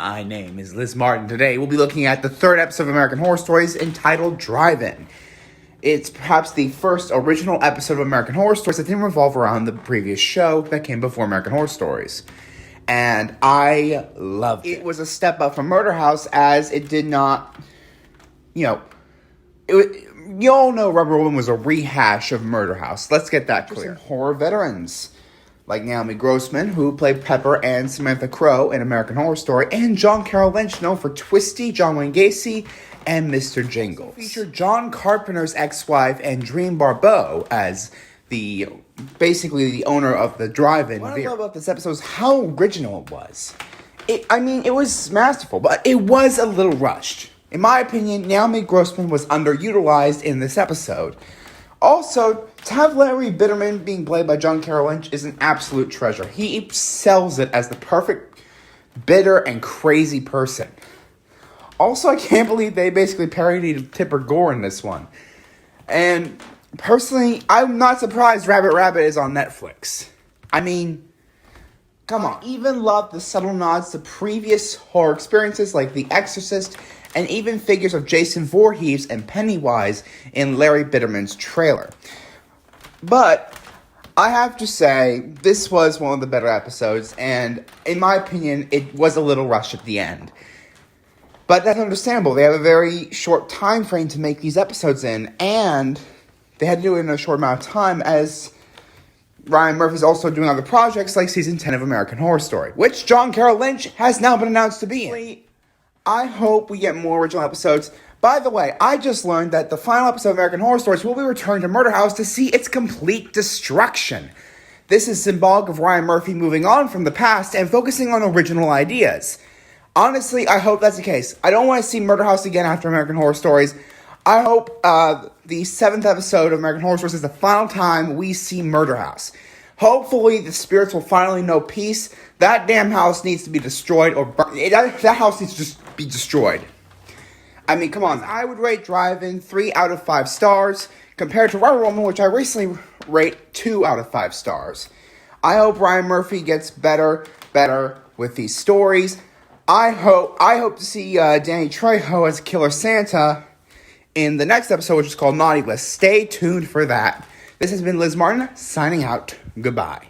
My name is Liz Martin. Today we'll be looking at the third episode of American Horror Stories entitled Drive-In. It's perhaps the first original episode of American Horror Stories that didn't revolve around the previous show that came before American Horror Stories. And I loved it. It was a step up from Murder House as it did not, you all know Rubber Woman was a rehash of Murder House. Let's get that clear. Horror veterans like Naomi Grossman, who played Pepper and Samantha Crow in American Horror Story, and John Carroll Lynch, known for Twisty, John Wayne Gacy, and Mr. Jingles. Featured John Carpenter's ex-wife and Dream Barbeau as basically the owner of the drive-in. What I love about this episode is how original it was. It was masterful, but it was a little rushed. In my opinion, Naomi Grossman was underutilized in this episode. Also, to have Larry Bitterman being played by John Carroll Lynch is an absolute treasure. He sells it as the perfect, bitter, and crazy person. Also, I can't believe they basically parodied Tipper Gore in this one. And personally, I'm not surprised Rabbit Rabbit is on Netflix. Come on. I even love the subtle nods to previous horror experiences like The Exorcist, and even figures of Jason Voorhees and Pennywise in Larry Bitterman's trailer. But I have to say, this was one of the better episodes, and in my opinion, it was a little rushed at the end. But that's understandable. They have a very short time frame to make these episodes in, and they had to do it in a short amount of time, as Ryan Murphy's also doing other projects like Season 10 of American Horror Story, which John Carroll Lynch has now been announced to be in. I hope we get more original episodes. By the way, I just learned that the final episode of American Horror Stories will be returned to Murder House to see its complete destruction. This is symbolic of Ryan Murphy moving on from the past and focusing on original ideas. Honestly, I hope that's the case. I don't want to see Murder House again after American Horror Stories. I hope the 7th episode of American Horror Stories is the final time we see Murder House. Hopefully, the spirits will finally know peace. That damn house needs to be destroyed or burned. That house needs to just be destroyed. Come on. I would rate Drive-In 3 out of 5 stars, compared to Rubber Woman, which I recently rate 2 out of 5 stars. I hope Ryan Murphy gets better with these stories. I hope to see Danny Trejo as Killer Santa in the next episode, which is called Naughty List. Stay tuned for that. This has been Liz Martin, signing out. Goodbye.